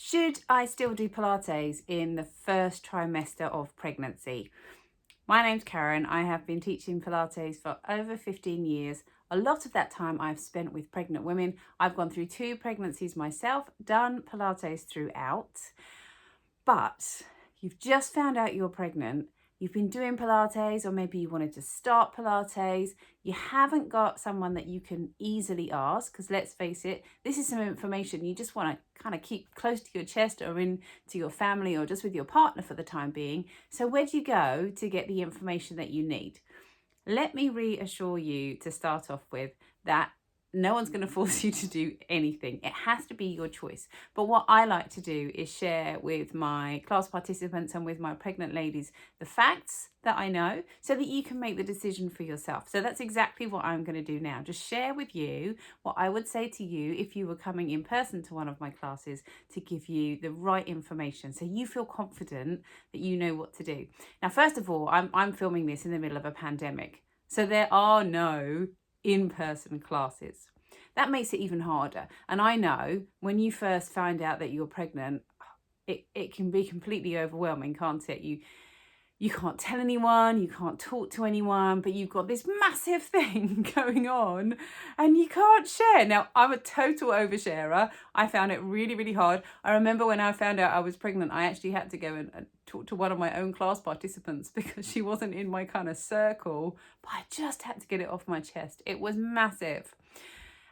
Should I still do Pilates in the first trimester of pregnancy? My name's Karen. I have been teaching Pilates for over 15 years. A lot of that time I've spent with pregnant women. I've gone through 2 pregnancies myself, done Pilates throughout. But you've just found out you're pregnant. You've been doing Pilates, or maybe you wanted to start Pilates. You haven't got someone that you can easily ask, because let's face it, this is some information you just want to kind of keep close to your chest or in to your family or just with your partner for the time being. So where do you go to get the information that you need? Let me reassure you to start off with that no one's going to force you to do anything. It has to be your choice. But what I like to do is share with my class participants and with my pregnant ladies the facts that I know so that you can make the decision for yourself. So that's exactly what I'm going to do now. Just share with you what I would say to you if you were coming in person to one of my classes, to give you the right information so you feel confident that you know what to do. Now, first of all, I'm filming this in the middle of a pandemic. So there are no in-person classes. That makes it even harder. And I know when you first find out that you're pregnant, it can be completely overwhelming, can't it? You can't tell anyone, you can't talk to anyone, but you've got this massive thing going on and you can't share. Now, I'm a total oversharer. I found it really, really hard. I remember when I found out I was pregnant, I actually had to go and talk to one of my own class participants because she wasn't in my kind of circle, but I just had to get it off my chest. It was massive.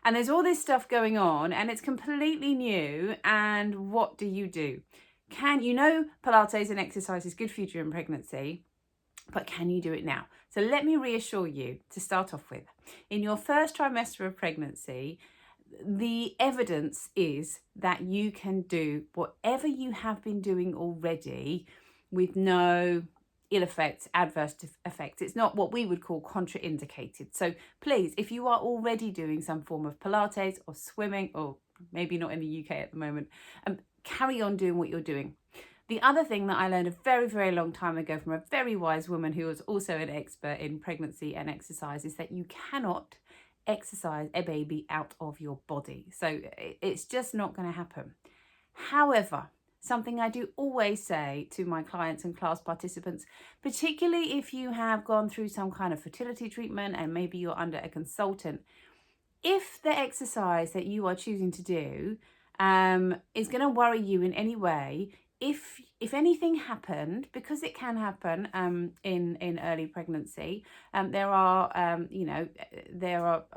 And there's all this stuff going on and it's completely new. And what do? Pilates and exercise is good for you during pregnancy, but can you do it now? So let me reassure you to start off with. In your first trimester of pregnancy, the evidence is that you can do whatever you have been doing already with no ill effects, adverse effects. It's not what we would call contraindicated. So please, if you are already doing some form of Pilates or swimming, or maybe not in the UK at the moment, carry on doing what you're doing. The other thing that I learned a very, very long time ago from a very wise woman who was also an expert in pregnancy and exercise is that you cannot exercise a baby out of your body. So it's just not going to happen. However, something I do always say to my clients and class participants, particularly if you have gone through some kind of fertility treatment and maybe you're under a consultant, if the exercise that you are choosing to do is going to worry you in any way, if anything happened, because it can happen in early pregnancy, there are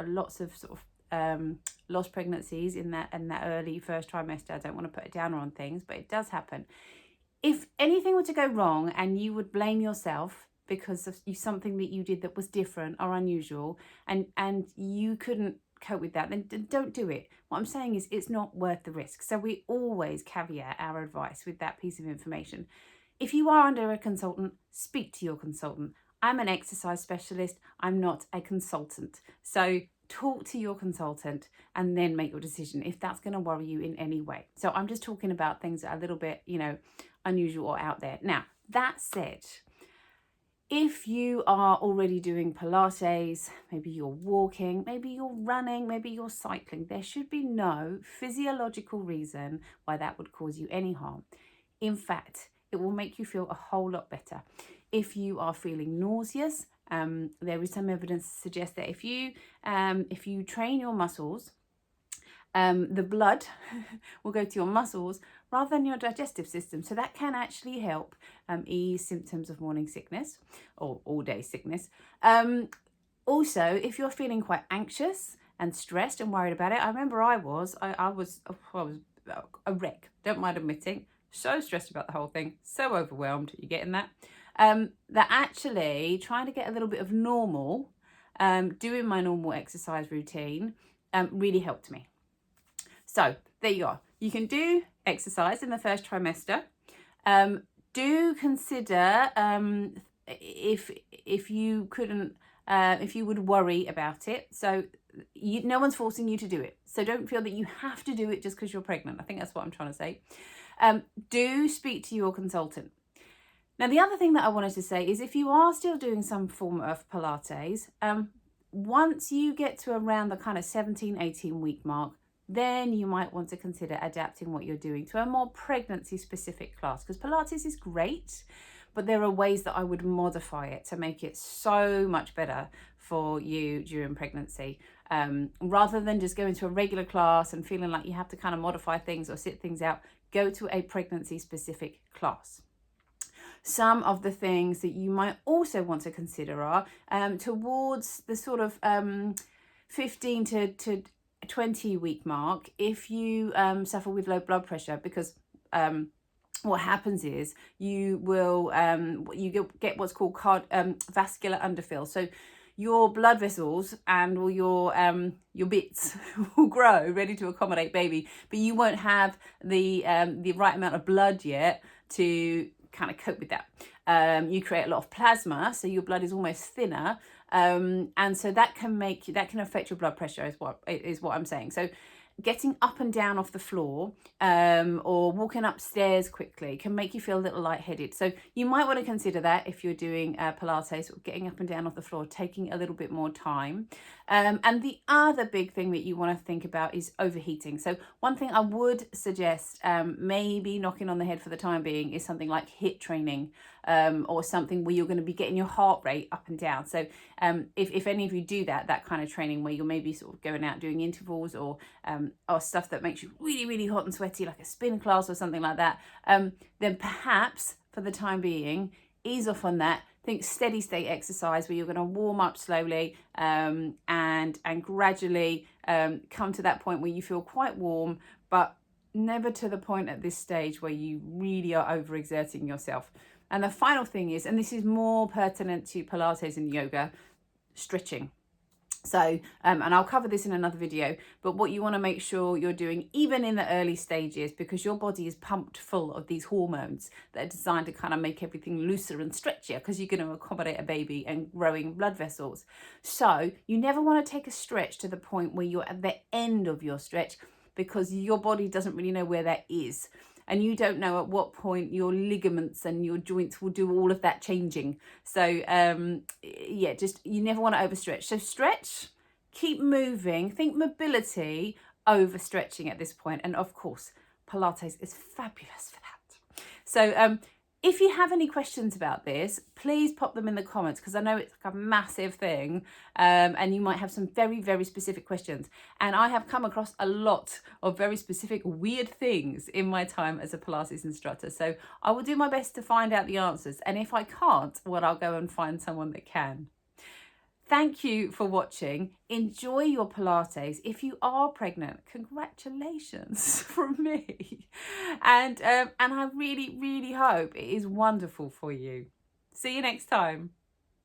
lots of sort of lost pregnancies in that early first trimester. I don't want to put a downer on things, but it does happen. If anything were to go wrong and you would blame yourself because of something that you did that was different or unusual, and you couldn't cope with that, then don't do it. What I'm saying is it's not worth the risk. So we always caveat our advice with that piece of information. If you are under a consultant, speak to your consultant. I'm an exercise specialist. I'm not a consultant. So talk to your consultant and then make your decision if that's going to worry you in any way. So I'm just talking about things that are a little bit, unusual or out there. Now, that said, if you are already doing Pilates, maybe you're walking, maybe you're running, maybe you're cycling, there should be no physiological reason why that would cause you any harm. In fact, it will make you feel a whole lot better. If you are feeling nauseous, there is some evidence to suggest that if you train your muscles, the blood will go to your muscles rather than your digestive system. So that can actually help ease symptoms of morning sickness or all-day sickness. Also, if you're feeling quite anxious and stressed and worried about it, I remember I was a wreck, don't mind admitting. So stressed about the whole thing, so overwhelmed. You getting that? That actually trying to get a little bit of normal, doing my normal exercise routine, really helped me. So there you are. You can do exercise in the first trimester. Do consider if you couldn't, if you would worry about it. So no one's forcing you to do it. So don't feel that you have to do it just because you're pregnant. I think that's what I'm trying to say. Do speak to your consultant. Now, the other thing that I wanted to say is if you are still doing some form of Pilates, once you get to around the kind of 17, 18 week mark, then you might want to consider adapting what you're doing to a more pregnancy specific class, because Pilates is great, but there are ways that I would modify it to make it so much better for you during pregnancy. Rather than just going to a regular class and feeling like you have to kind of modify things or sit things out, go to a pregnancy specific class. Some of the things that you might also want to consider are towards the sort of 15 to 20 week mark, if you suffer with low blood pressure, because what happens is you will get what's called vascular underfill. So your blood vessels and all your bits will grow ready to accommodate baby, but you won't have the right amount of blood yet to kind of cope with that. You create a lot of plasma, so your blood is almost thinner, and so that can affect your blood pressure, is what I'm saying. So getting up and down off the floor or walking upstairs quickly can make you feel a little lightheaded. So you might want to consider that if you're doing Pilates, or getting up and down off the floor, taking a little bit more time. And the other big thing that you want to think about is overheating. So one thing I would suggest, maybe knocking on the head for the time being, is something like HIIT training, or something where you're going to be getting your heart rate up and down. So if any of you do that kind of training where you're maybe sort of going out doing intervals or stuff that makes you really, really hot and sweaty, like a spin class or something like that, then perhaps for the time being, ease off on that. Think steady state exercise where you're going to warm up slowly and gradually come to that point where you feel quite warm, but never to the point at this stage where you really are overexerting yourself. And the final thing is, and this is more pertinent to Pilates and yoga, stretching. So, and I'll cover this in another video, but what you want to make sure you're doing, even in the early stages, because your body is pumped full of these hormones that are designed to kind of make everything looser and stretchier, because you're going to accommodate a baby and growing blood vessels. So you never want to take a stretch to the point where you're at the end of your stretch, because your body doesn't really know where that is. And you don't know at what point your ligaments and your joints will do all of that changing. So yeah, just, you never want to overstretch. So stretch, keep moving, think mobility over stretching at this point. And of course, Pilates is fabulous for that. So if you have any questions about this, please pop them in the comments, because I know it's like a massive thing, and you might have some very, very specific questions. And I have come across a lot of very specific weird things in my time as a Pilates instructor. So I will do my best to find out the answers. And if I can't, well, I'll go and find someone that can. Thank you for watching. Enjoy your Pilates. If you are pregnant, congratulations from me. And I really, really hope it is wonderful for you. See you next time.